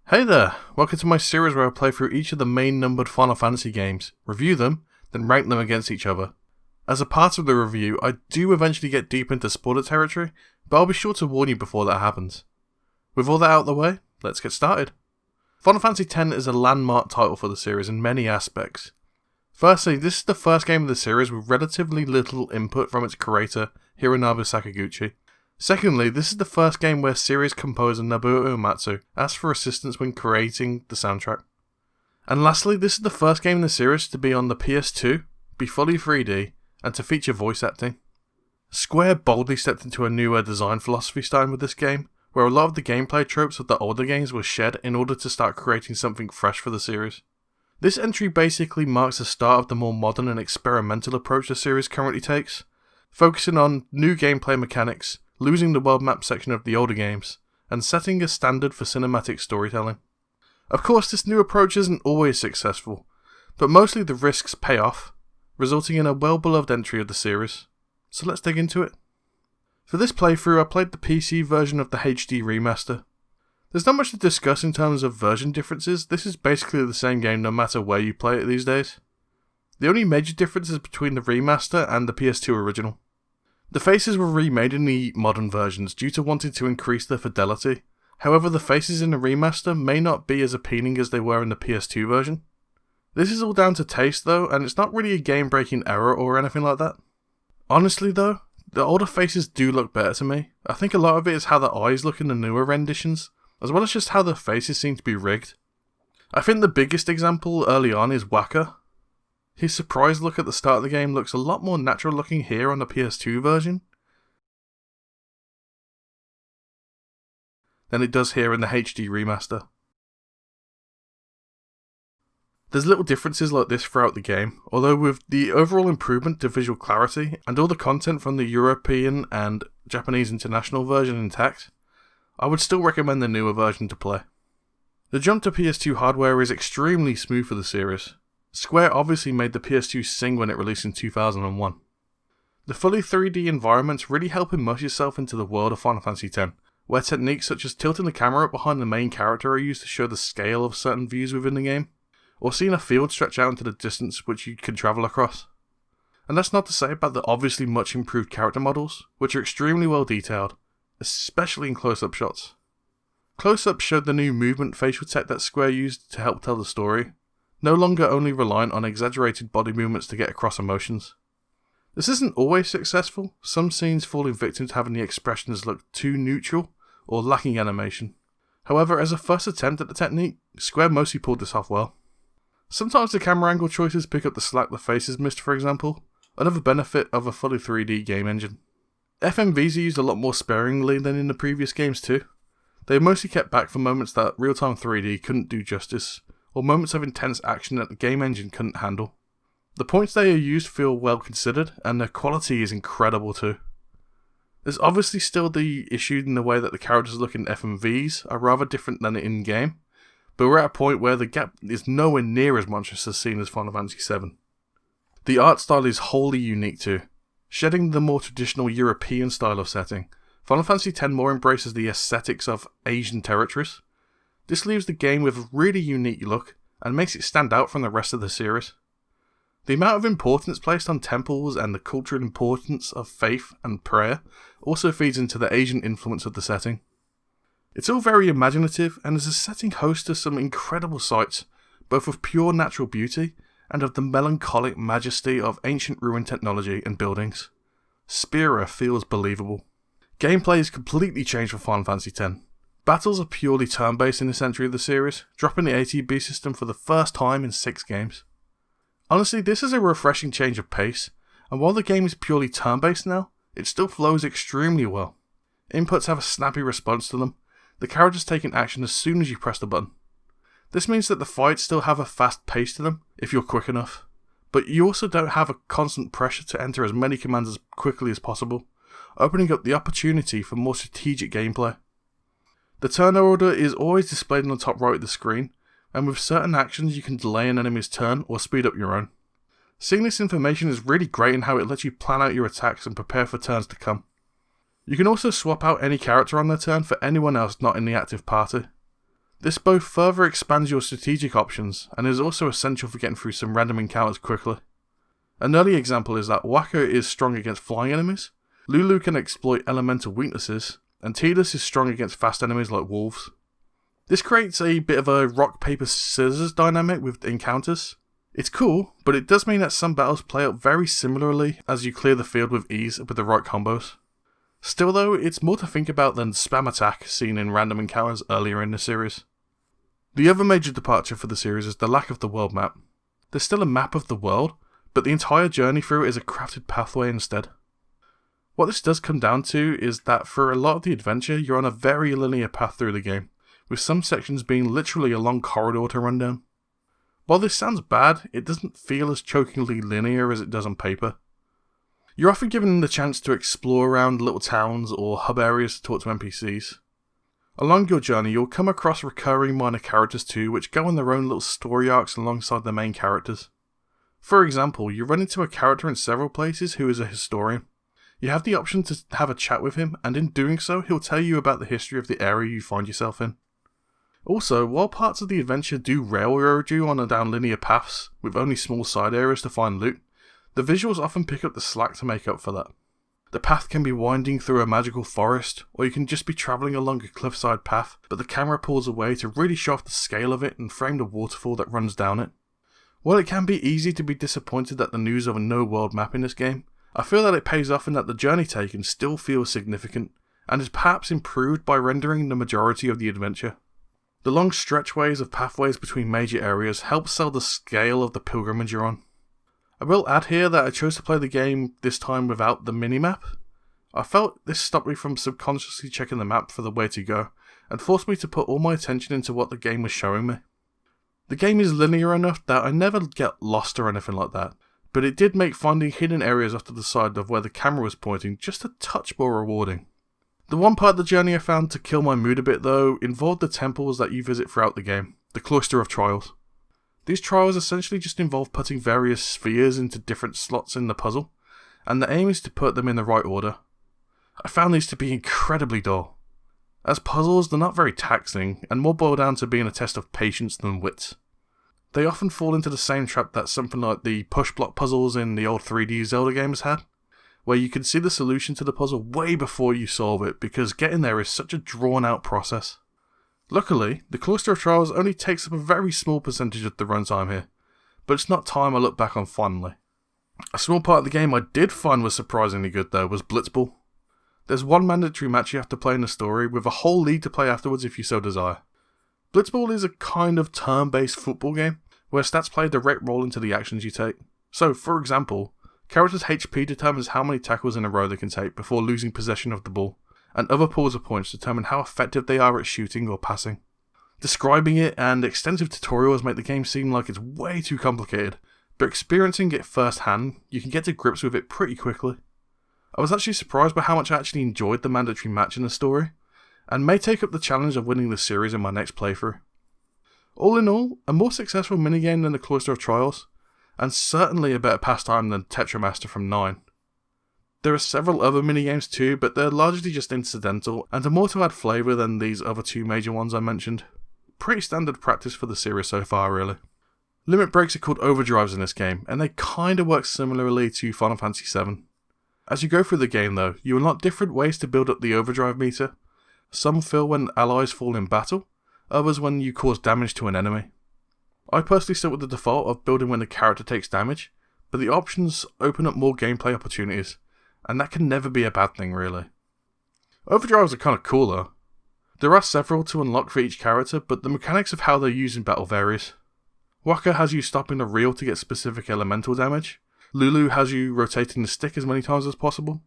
Hey there, welcome to my series where I play through each of the main numbered Final Fantasy games, review them, then rank them against each other. As a part of the review, I do eventually get deep into spoiler territory, but I'll be sure to warn you before that happens. With all that out of the way, let's get started. Final Fantasy X is a landmark title for the series in many aspects. Firstly, this is the first game of the series with relatively little input from its creator, Hironobu Sakaguchi. Secondly, this is the first game where series composer Nobuo Uematsu asked for assistance when creating the soundtrack. And lastly, this is the first game in the series to be on the PS2, be fully 3D, and to feature voice acting. Square boldly stepped into a newer design philosophy starting with this game, where a lot of the gameplay tropes of the older games were shed in order to start creating something fresh for the series. This entry basically marks the start of the more modern and experimental approach the series currently takes, focusing on new gameplay mechanics, losing the world map section of the older games, and setting a standard for cinematic storytelling. Of course, this new approach isn't always successful, but mostly the risks pay off, resulting in a well-beloved entry of the series. So let's dig into it. For this playthrough, I played the PC version of the HD remaster. There's not much to discuss in terms of version differences. This is basically the same game no matter where you play it these days. The only major difference is between the remaster and the PS2 original. The faces were remade in the modern versions due to wanting to increase their fidelity. However, the faces in the remaster may not be as appealing as they were in the PS2 version. This is all down to taste though, and it's not really a game-breaking error or anything like that. Honestly though, the older faces do look better to me. I think a lot of it is how the eyes look in the newer renditions, as well as just how the faces seem to be rigged. I think the biggest example early on is Waka. His surprised look at the start of the game looks a lot more natural looking here on the PS2 version than it does here in the HD remaster. There's little differences like this throughout the game, although with the overall improvement to visual clarity and all the content from the European and Japanese International version intact, I would still recommend the newer version to play. The jump to PS2 hardware is extremely smooth for the series. Square obviously made the PS2 sing when it released in 2001. The fully 3D environments really help immerse yourself into the world of Final Fantasy X, where techniques such as tilting the camera behind the main character are used to show the scale of certain views within the game, or seeing a field stretch out into the distance which you can travel across. And that's not to say about the obviously much improved character models, which are extremely well detailed, especially in close-up shots. Close-ups showed the new movement facial tech that Square used to help tell the story, no longer only reliant on exaggerated body movements to get across emotions. This isn't always successful, some scenes falling victim to having the expressions look too neutral or lacking animation. However, as a first attempt at the technique, Square mostly pulled this off well. Sometimes the camera angle choices pick up the slack the faces missed, for example, another benefit of a fully 3D game engine. FMVs are used a lot more sparingly than in the previous games too. They are mostly kept back for moments that real-time 3D couldn't do justice, or moments of intense action that the game engine couldn't handle. The points they are used feel well considered, and their quality is incredible too. There's obviously still the issue in the way that the characters look in FMVs are rather different than in-game, but we're at a point where the gap is nowhere near as much as seen as Final Fantasy VII. The art style is wholly unique too. Shedding the more traditional European style of setting, Final Fantasy X more embraces the aesthetics of Asian territories. This leaves the game with a really unique look and makes it stand out from the rest of the series. The amount of importance placed on temples and the cultural importance of faith and prayer also feeds into the Asian influence of the setting. It's all very imaginative and is a setting host to some incredible sights, both of pure natural beauty and of the melancholic majesty of ancient ruined technology and buildings. Spira feels believable. Gameplay is completely changed for Final Fantasy X. Battles are purely turn-based in this entry of the series, dropping the ATB system for the first time in 6 games. Honestly, this is a refreshing change of pace, and while the game is purely turn-based now, it still flows extremely well. Inputs have a snappy response to them, the characters taking action as soon as you press the button. This means that the fights still have a fast pace to them, if you're quick enough, but you also don't have a constant pressure to enter as many commands as quickly as possible, opening up the opportunity for more strategic gameplay. The turn order is always displayed on the top right of the screen, and with certain actions you can delay an enemy's turn or speed up your own. Seeing this information is really great in how it lets you plan out your attacks and prepare for turns to come. You can also swap out any character on their turn for anyone else not in the active party. This both further expands your strategic options and is also essential for getting through some random encounters quickly. An early example is that Waka is strong against flying enemies, Lulu can exploit elemental weaknesses, and Tidus is strong against fast enemies like wolves. This creates a bit of a rock paper scissors dynamic with encounters. It's cool, but it does mean that some battles play out very similarly as you clear the field with ease with the right combos. Still though, it's more to think about than spam attack seen in random encounters earlier in the series. The other major departure for the series is the lack of the world map. There's still a map of the world, but the entire journey through it is a crafted pathway instead. What this does come down to is that for a lot of the adventure, you're on a very linear path through the game, with some sections being literally a long corridor to run down. While this sounds bad, it doesn't feel as chokingly linear as it does on paper. You're often given the chance to explore around little towns or hub areas to talk to NPCs. Along your journey, you'll come across recurring minor characters too, which go on their own little story arcs alongside the main characters. For example, you run into a character in several places who is a historian. You have the option to have a chat with him, and in doing so, he'll tell you about the history of the area you find yourself in. Also, while parts of the adventure do railroad you on down linear paths, with only small side areas to find loot, the visuals often pick up the slack to make up for that. The path can be winding through a magical forest, or you can just be travelling along a cliffside path, but the camera pulls away to really show off the scale of it and frame the waterfall that runs down it. While it can be easy to be disappointed at the news of a no world map in this game, I feel that it pays off in that the journey taken still feels significant, and is perhaps improved by rendering the majority of the adventure. The long stretchways of pathways between major areas help sell the scale of the pilgrimage you're on. I will add here that I chose to play the game this time without the minimap. I felt this stopped me from subconsciously checking the map for the way to go, and forced me to put all my attention into what the game was showing me. The game is linear enough that I never get lost or anything like that, but it did make finding hidden areas off to the side of where the camera was pointing just a touch more rewarding. The one part of the journey I found to kill my mood a bit though involved the temples that you visit throughout the game, the Cloister of Trials. These trials essentially just involve putting various spheres into different slots in the puzzle, and the aim is to put them in the right order. I found these to be incredibly dull. As puzzles, they're not very taxing, and more boil down to being a test of patience than wit. They often fall into the same trap that something like the push block puzzles in the old 3D Zelda games had, where you can see the solution to the puzzle way before you solve it because getting there is such a drawn out process. Luckily, the Cloister of Trials only takes up a very small percentage of the runtime here, but it's not time I look back on fondly. A small part of the game I did find was surprisingly good though was Blitzball. There's one mandatory match you have to play in the story, with a whole league to play afterwards if you so desire. Blitzball is a kind of turn-based football game, where stats play a direct role into the actions you take. So, for example, characters' HP determines how many tackles in a row they can take before losing possession of the ball, and other pools of points determine how effective they are at shooting or passing. Describing it and extensive tutorials make the game seem like it's way too complicated, but experiencing it firsthand, you can get to grips with it pretty quickly. I was actually surprised by how much I actually enjoyed the mandatory match in the story, and may take up the challenge of winning the series in my next playthrough. All in all, a more successful minigame than the Cloister of Trials, and certainly a better pastime than Tetramaster from 9. There are several other minigames too, but they're largely just incidental, and are more to add flavour than these other two major ones I mentioned. Pretty standard practice for the series so far, really. Limit breaks are called overdrives in this game, and they kinda work similarly to Final Fantasy VII. As you go through the game though, you unlock different ways to build up the overdrive meter. Some fill when allies fall in battle, others when you cause damage to an enemy. I personally stick with the default of building when the character takes damage, but the options open up more gameplay opportunities, and that can never be a bad thing really. Overdrives are kinda cool though. There are several to unlock for each character, but the mechanics of how they're used in battle varies. Waka has you stopping the reel to get specific elemental damage. Lulu has you rotating the stick as many times as possible.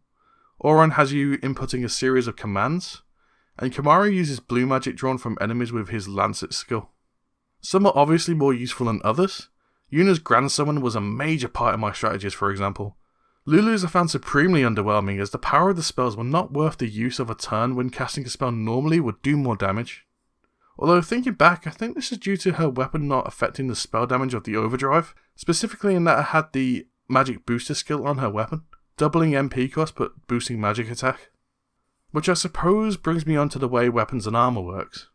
Auron has you inputting a series of commands. And Kimahri uses blue magic drawn from enemies with his Lancet skill. Some are obviously more useful than others. Yuna's Grand Summon was a major part of my strategies, for example. Lulu's I found supremely underwhelming, as the power of the spells were not worth the use of a turn when casting a spell normally would do more damage. Although thinking back, I think this is due to her weapon not affecting the spell damage of the overdrive, specifically in that it had the magic booster skill on her weapon, doubling MP cost but boosting magic attack. Which I suppose brings me on to the way weapons and armor works.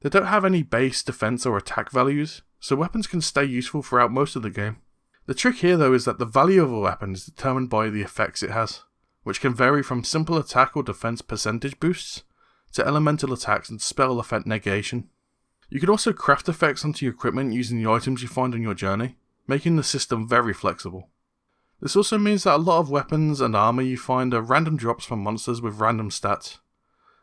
They don't have any base defense or attack values, so weapons can stay useful throughout most of the game. The trick here though is that the value of a weapon is determined by the effects it has, which can vary from simple attack or defense percentage boosts to elemental attacks and spell effect negation. You can also craft effects onto your equipment using the items you find on your journey, making the system very flexible. This also means that a lot of weapons and armor you find are random drops from monsters with random stats.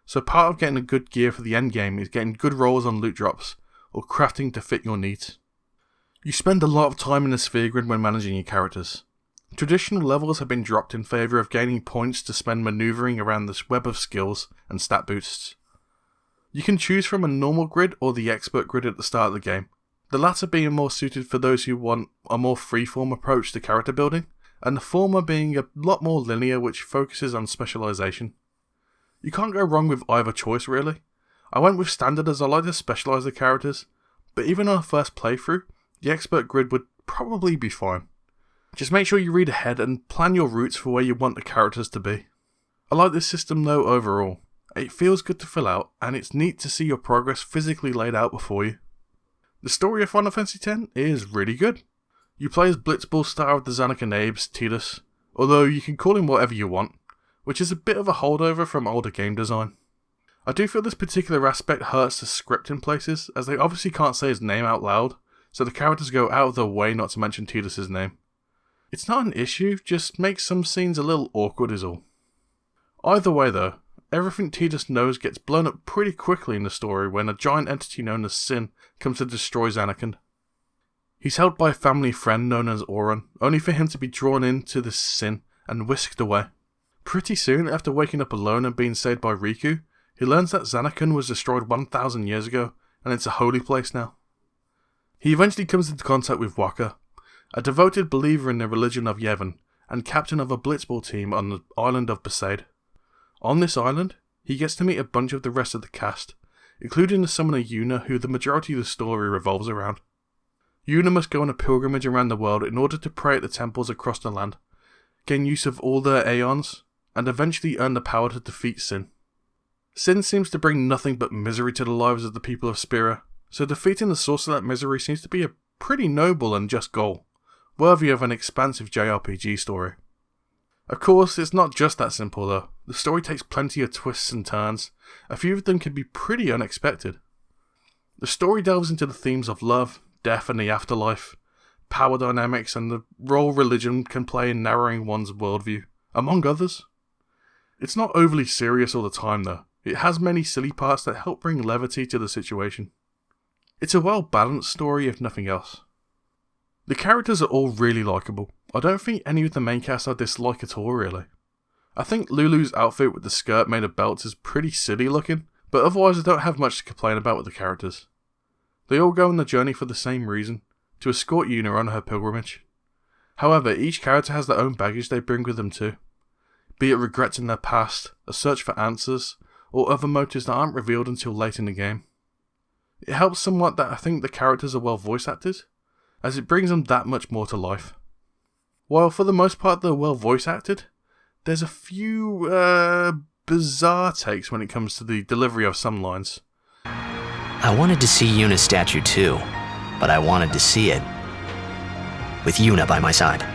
So part of getting a good gear for the endgame is getting good rolls on loot drops, or crafting to fit your needs. You spend a lot of time in the sphere grid when managing your characters. Traditional levels have been dropped in favour of gaining points to spend manoeuvring around this web of skills and stat boosts. You can choose from a normal grid or the expert grid at the start of the game, the latter being more suited for those who want a more freeform approach to character building, and the former being a lot more linear which focuses on specialisation. You can't go wrong with either choice really. I went with standard as I like to specialise the characters, but even on a first playthrough, the expert grid would probably be fine. Just make sure you read ahead and plan your routes for where you want the characters to be. I like this system though overall. It feels good to fill out, and it's neat to see your progress physically laid out before you. The story of Final Fantasy X is really good. You play as Blitzball star of the Zanarkand Apes, Tidus, although you can call him whatever you want, which is a bit of a holdover from older game design. I do feel this particular aspect hurts the script in places, as they obviously can't say his name out loud, so the characters go out of their way not to mention Tidus' name. It's not an issue, just makes some scenes a little awkward is all. Either way though, everything Tidus knows gets blown up pretty quickly in the story when a giant entity known as Sin comes to destroy Zanarkand. He's held by a family friend known as Auron, only for him to be drawn into this sin and whisked away. Pretty soon, after waking up alone and being saved by Riku, he learns that Zanarkand was destroyed 1,000 years ago, and it's a holy place now. He eventually comes into contact with Wakka, a devoted believer in the religion of Yevon, and captain of a Blitzball team on the island of Besaid. On this island, he gets to meet a bunch of the rest of the cast, including the summoner Yuna, who the majority of the story revolves around. Yuna must go on a pilgrimage around the world in order to pray at the temples across the land, gain use of all their aeons, and eventually earn the power to defeat Sin. Sin seems to bring nothing but misery to the lives of the people of Spira, so defeating the source of that misery seems to be a pretty noble and just goal, worthy of an expansive JRPG story. Of course, it's not just that simple though. The story takes plenty of twists and turns. A few of them can be pretty unexpected. The story delves into the themes of love, death and the afterlife, power dynamics, and the role religion can play in narrowing one's worldview, among others. It's not overly serious all the time though. It has many silly parts that help bring levity to the situation. It's a well-balanced story if nothing else. The characters are all really likeable. I don't think any of the main cast I dislike at all really. I think Lulu's outfit with the skirt made of belts is pretty silly looking, but otherwise I don't have much to complain about with the characters. They all go on the journey for the same reason, to escort Yuna on her pilgrimage. However, each character has their own baggage they bring with them too, be it regrets in their past, a search for answers, or other motives that aren't revealed until late in the game. It helps somewhat that I think the characters are well voice acted, as it brings them that much more to life. While for the most part they're well voice acted, there's a few bizarre takes when it comes to the delivery of some lines. I wanted to see Yuna's statue too, but I wanted to see it with Yuna by my side.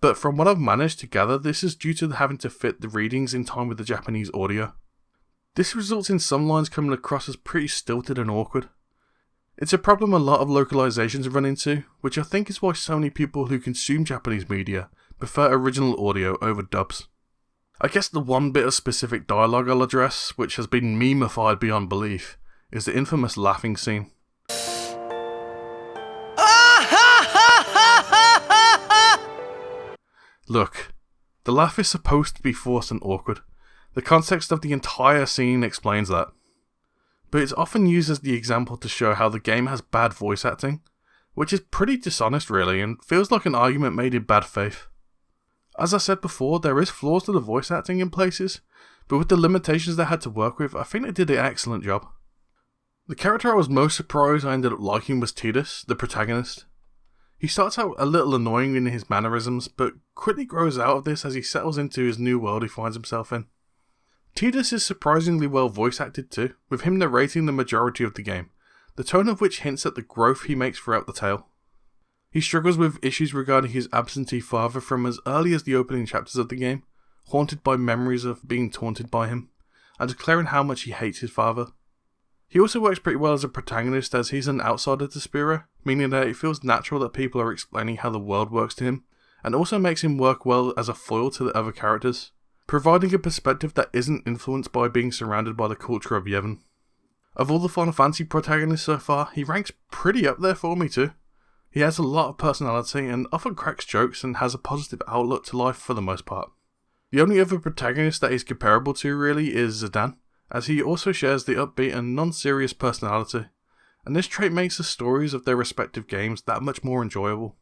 But from what I've managed to gather, this is due to having to fit the readings in time with the Japanese audio. This results in some lines coming across as pretty stilted and awkward. It's a problem a lot of localizations run into, which I think is why so many people who consume Japanese media prefer original audio over dubs. I guess the one bit of specific dialogue I'll address, which has been memeified beyond belief, is the infamous laughing scene. Look, the laugh is supposed to be forced and awkward. The context of the entire scene explains that. But it's often used as the example to show how the game has bad voice acting, which is pretty dishonest really, and feels like an argument made in bad faith. As I said before, there is flaws to the voice acting in places, but with the limitations they had to work with, I think they did an excellent job. The character I was most surprised I ended up liking was Tidus, the protagonist. He starts out a little annoying in his mannerisms, but quickly grows out of this as he settles into his new world he finds himself in. Tidus is surprisingly well voice acted too, with him narrating the majority of the game, the tone of which hints at the growth he makes throughout the tale. He struggles with issues regarding his absentee father from as early as the opening chapters of the game, haunted by memories of being taunted by him, and declaring how much he hates his father. He also works pretty well as a protagonist, as he's an outsider to Spira, meaning that it feels natural that people are explaining how the world works to him, and also makes him work well as a foil to the other characters, providing a perspective that isn't influenced by being surrounded by the culture of Yevon. Of all the Final Fantasy protagonists so far, he ranks pretty up there for me too. He has a lot of personality and often cracks jokes and has a positive outlook to life for the most part. The only other protagonist that he's comparable to really is Zidane, as he also shares the upbeat and non-serious personality, and this trait makes the stories of their respective games that much more enjoyable.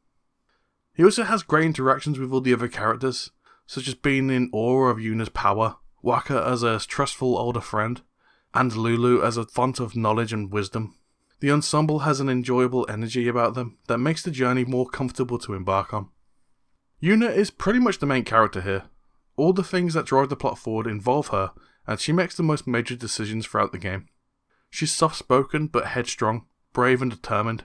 He also has great interactions with all the other characters, such as being in awe of Yuna's power, Wakka as a trustful older friend, and Lulu as a font of knowledge and wisdom. The ensemble has an enjoyable energy about them that makes the journey more comfortable to embark on. Yuna is pretty much the main character here. All the things that drive the plot forward involve her, and she makes the most major decisions throughout the game. She's soft-spoken but headstrong, brave and determined.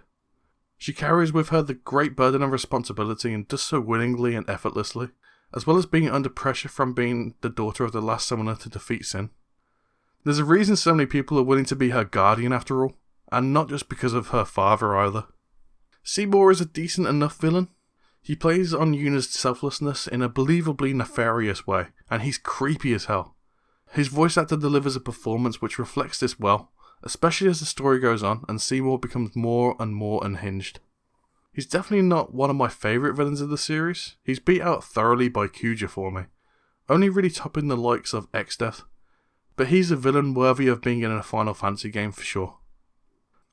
She carries with her the great burden of responsibility and does so willingly and effortlessly, as well as being under pressure from being the daughter of the last summoner to defeat Sin. There's a reason so many people are willing to be her guardian after all, and not just because of her father either. Seymour is a decent enough villain. He plays on Yuna's selflessness in a believably nefarious way, and he's creepy as hell. His voice actor delivers a performance which reflects this well, especially as the story goes on and Seymour becomes more and more unhinged. He's definitely not one of my favourite villains of the series. He's beat out thoroughly by Kuja for me, only really topping the likes of Exdeath, but he's a villain worthy of being in a Final Fantasy game for sure.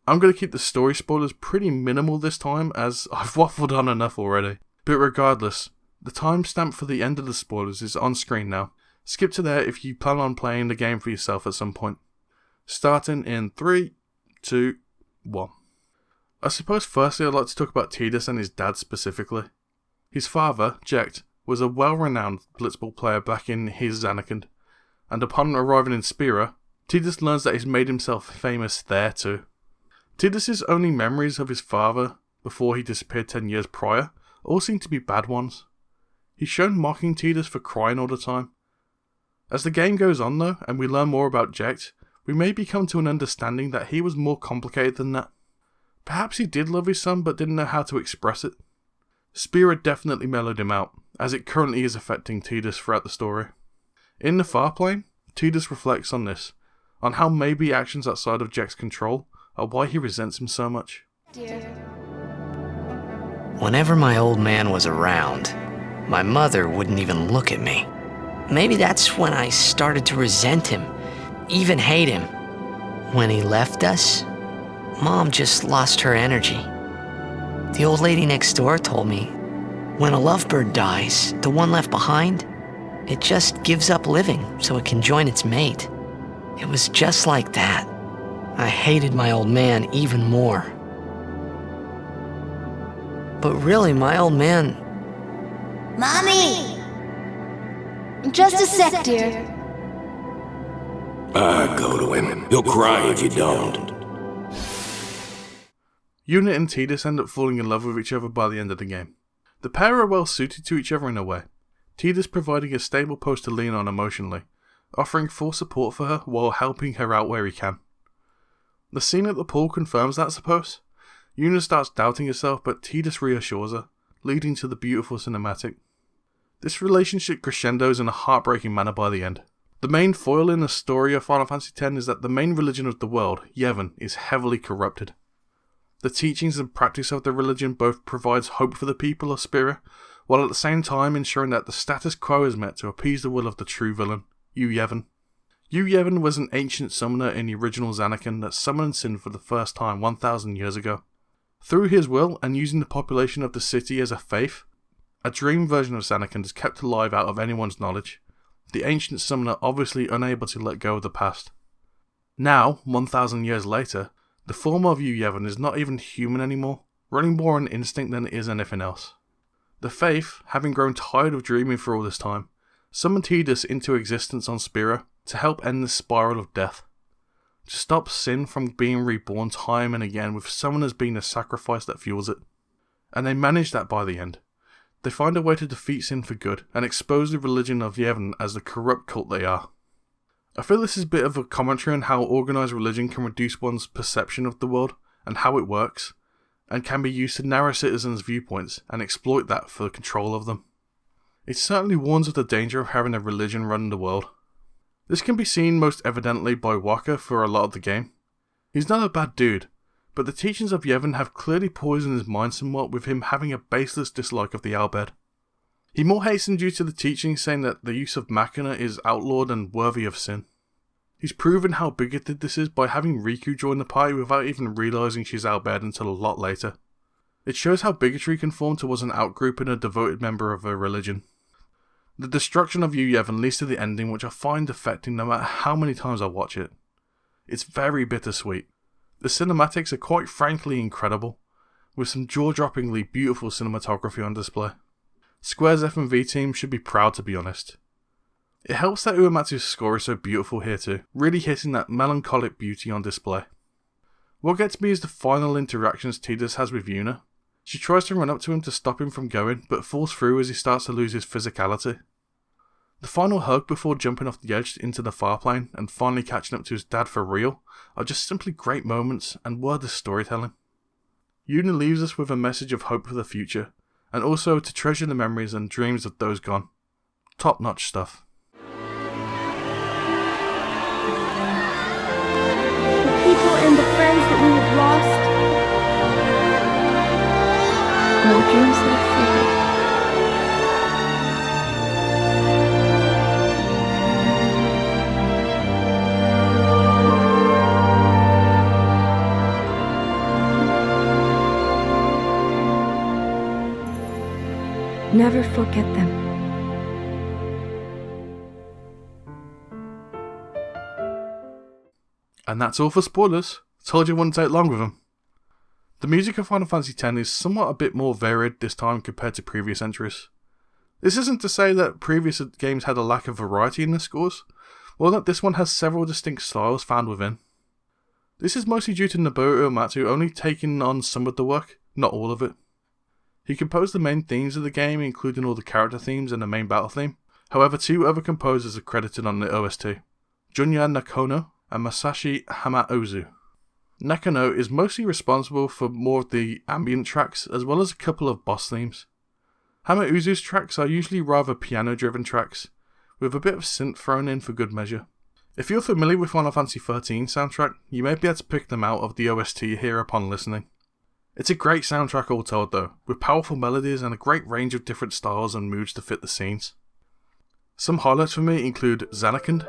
I'm going to keep the story spoilers pretty minimal this time, as I've waffled on enough already. But regardless, the timestamp for the end of the spoilers is on screen now. Skip to there if you plan on playing the game for yourself at some point. Starting in 3, 2, 1. I suppose firstly I'd like to talk about Tidus and his dad specifically. His father, Jecht, was a well-renowned Blitzball player back in his Zanarkand, and upon arriving in Spira, Tidus learns that he's made himself famous there too. Tidus' only memories of his father before he disappeared 10 years prior all seem to be bad ones. He's shown mocking Tidus for crying all the time. As the game goes on though, and we learn more about Jecht, we may come to an understanding that he was more complicated than that. Perhaps he did love his son but didn't know how to express it. Spira definitely mellowed him out, as it currently is affecting Tidus throughout the story. In the Far Plane, Tidus reflects on this, on how maybe actions outside of Jecht's control are why he resents him so much. Whenever my old man was around, my mother wouldn't even look at me. Maybe that's when I started to resent him, even hate him. When he left us, Mom just lost her energy. The old lady next door told me, when a lovebird dies, the one left behind, it just gives up living so it can join its mate. It was just like that. I hated my old man even more. But really, my old man... Mommy! Just a sec, dear. Go to him. He'll cry if you don't. Yuna and Tidus end up falling in love with each other by the end of the game. The pair are well suited to each other in a way, Tidus providing a stable post to lean on emotionally, offering full support for her while helping her out where he can. The scene at the pool confirms that, I suppose. Yuna starts doubting herself, but Tidus reassures her, leading to the beautiful cinematic. This relationship crescendos in a heartbreaking manner by the end. The main foil in the story of Final Fantasy X is that the main religion of the world, Yevon, is heavily corrupted. The teachings and practice of the religion both provides hope for the people of Spira, while at the same time ensuring that the status quo is met to appease the will of the true villain, Yu Yevon. Yu Yevon was an ancient summoner in the original Zanarkand that summoned Sin for the first time 1,000 years ago. Through his will, and using the population of the city as a faith, a dream version of Zanarkand is kept alive out of anyone's knowledge, the ancient summoner obviously unable to let go of the past. Now, 1,000 years later, the form of Yu Yevon is not even human anymore, running more on instinct than it is anything else. The faith, having grown tired of dreaming for all this time, summoned Tidus into existence on Spira, to help end the spiral of death, to stop sin from being reborn time and again with someone as being the sacrifice that fuels it. And they manage that by the end. They find a way to defeat sin for good and expose the religion of Yevon as the corrupt cult they are. I feel this is a bit of a commentary on how organised religion can reduce one's perception of the world and how it works, and can be used to narrow citizens' viewpoints and exploit that for control of them. It certainly warns of the danger of having a religion run the world. This can be seen most evidently by Waka for a lot of the game. He's not a bad dude, but the teachings of Yevon have clearly poisoned his mind somewhat, with him having a baseless dislike of the Albed. He more hates them due to the teachings saying that the use of Machina is outlawed and worthy of sin. He's proven how bigoted this is by having Riku join the party without even realising she's Albed until a lot later. It shows how bigotry can form towards an outgroup and a devoted member of a religion. The destruction of Yu Yevon leads to the ending, which I find affecting no matter how many times I watch it. It's very bittersweet. The cinematics are quite frankly incredible, with some jaw-droppingly beautiful cinematography on display. Square's F&V team should be proud, to be honest. It helps that Uematsu's score is so beautiful here too, really hitting that melancholic beauty on display. What gets me is the final interactions Tidus has with Yuna. She tries to run up to him to stop him from going, but falls through as he starts to lose his physicality. The final hug before jumping off the edge into the far plane and finally catching up to his dad for real are just simply great moments and wordless storytelling. Yuna leaves us with a message of hope for the future, and also to treasure the memories and dreams of those gone. Top-notch stuff. The people and the friends that we have lost, or the dreams that have faded. Never forget them. And that's all for spoilers. Told you it wouldn't take long with them. The music of Final Fantasy X is somewhat a bit more varied this time compared to previous entries. This isn't to say that previous games had a lack of variety in the scores, or that this one has several distinct styles found within. This is mostly due to Nobuo Uematsu only taking on some of the work, not all of it. He composed the main themes of the game, including all the character themes and the main battle theme. However, two other composers are credited on the OST, Junya Nakono and Masashi Hamaozu. Nakono is mostly responsible for more of the ambient tracks, as well as a couple of boss themes. Hamaozu's tracks are usually rather piano-driven tracks, with a bit of synth thrown in for good measure. If you're familiar with Final Fantasy XIII soundtrack, you may be able to pick them out of the OST here upon listening. It's a great soundtrack all told though, with powerful melodies and a great range of different styles and moods to fit the scenes. Some highlights for me include Zanarkand,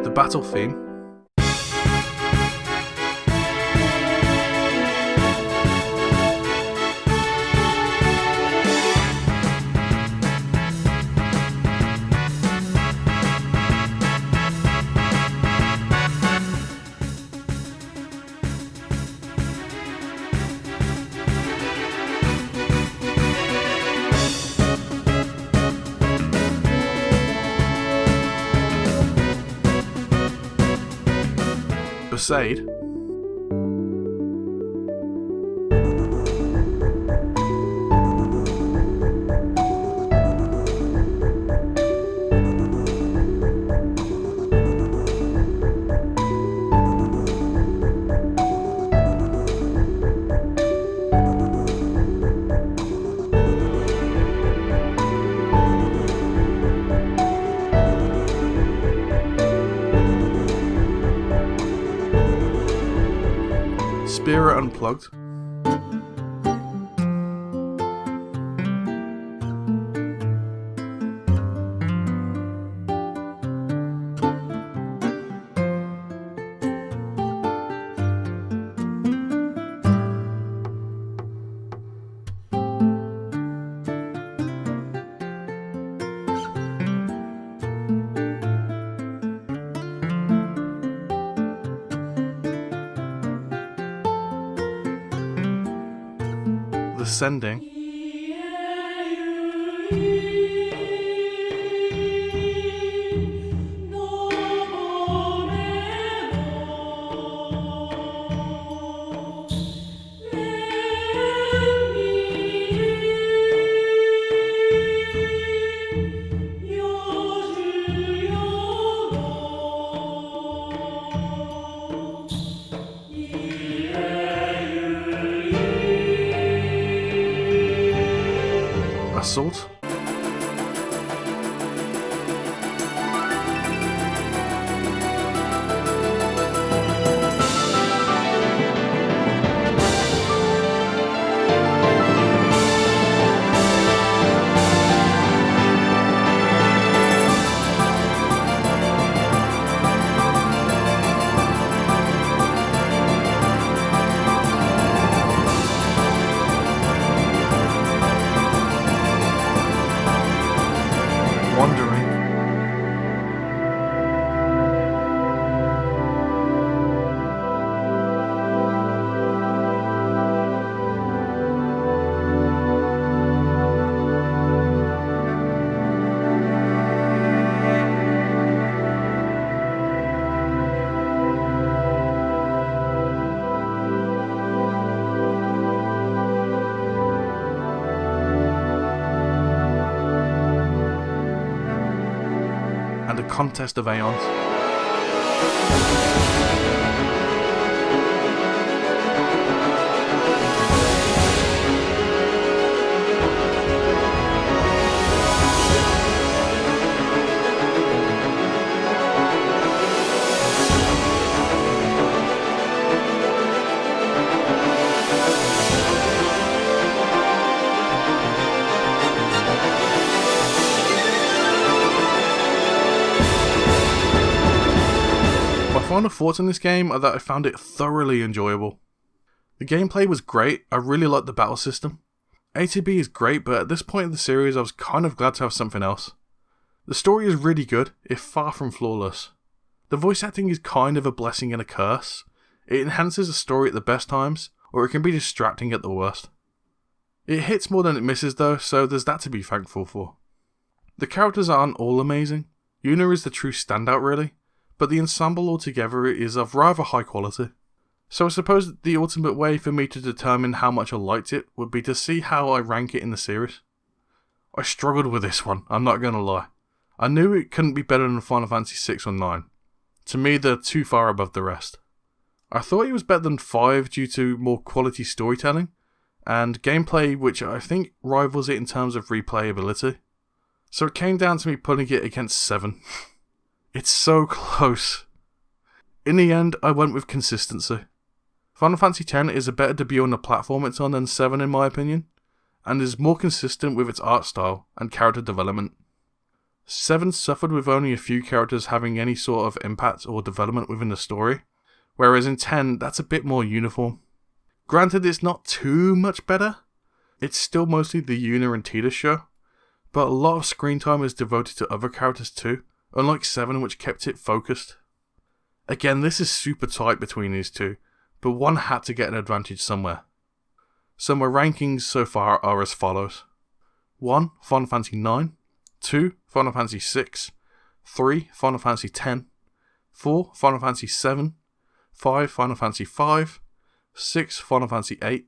the battle theme, Besaid, Spira Unplugged, the sending. Assault. Wandering. And a contest of aeons. My final thoughts on this game are that I found it thoroughly enjoyable. The gameplay was great, I really liked the battle system. ATB is great, but at this point in the series I was kind of glad to have something else. The story is really good, if far from flawless. The voice acting is kind of a blessing and a curse. It enhances the story at the best times, or it can be distracting at the worst. It hits more than it misses though, so there's that to be thankful for. The characters aren't all amazing. Yuna is the true standout really, but the ensemble altogether is of rather high quality. So I suppose the ultimate way for me to determine how much I liked it would be to see how I rank it in the series. I struggled with this one, I'm not gonna lie. I knew it couldn't be better than Final Fantasy 6 or 9. To me they're too far above the rest. I thought it was better than 5 due to more quality storytelling, and gameplay which I think rivals it in terms of replayability. So it came down to me putting it against 7. It's so close. In the end, I went with consistency. Final Fantasy X is a better debut on the platform it's on than 7 in my opinion, and is more consistent with its art style and character development. 7 suffered with only a few characters having any sort of impact or development within the story, whereas in 10 that's a bit more uniform. Granted, it's not too much better. It's still mostly the Yuna and Tidus show, but a lot of screen time is devoted to other characters too, unlike 7 which kept it focused. Again, this is super tight between these two, but one had to get an advantage somewhere. So my rankings so far are as follows. 1. Final Fantasy 9, 2. Final Fantasy 6, 3. Final Fantasy 10, 4. Final Fantasy 7, 5. Final Fantasy 5, 6. Final Fantasy 8,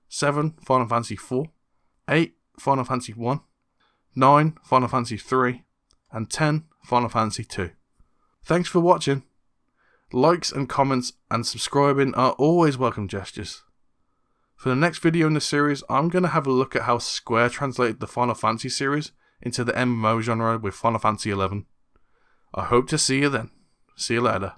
7. Final Fantasy 4, 8. Final Fantasy 1, 9. Final Fantasy 3, and 10. Final Fantasy 2. Thanks for watching. Likes and comments and subscribing are always welcome gestures. For the next video in the series, I'm going to have a look at how Square translated the Final Fantasy series into the MMO genre with Final Fantasy XI. I hope to see you then. See you later.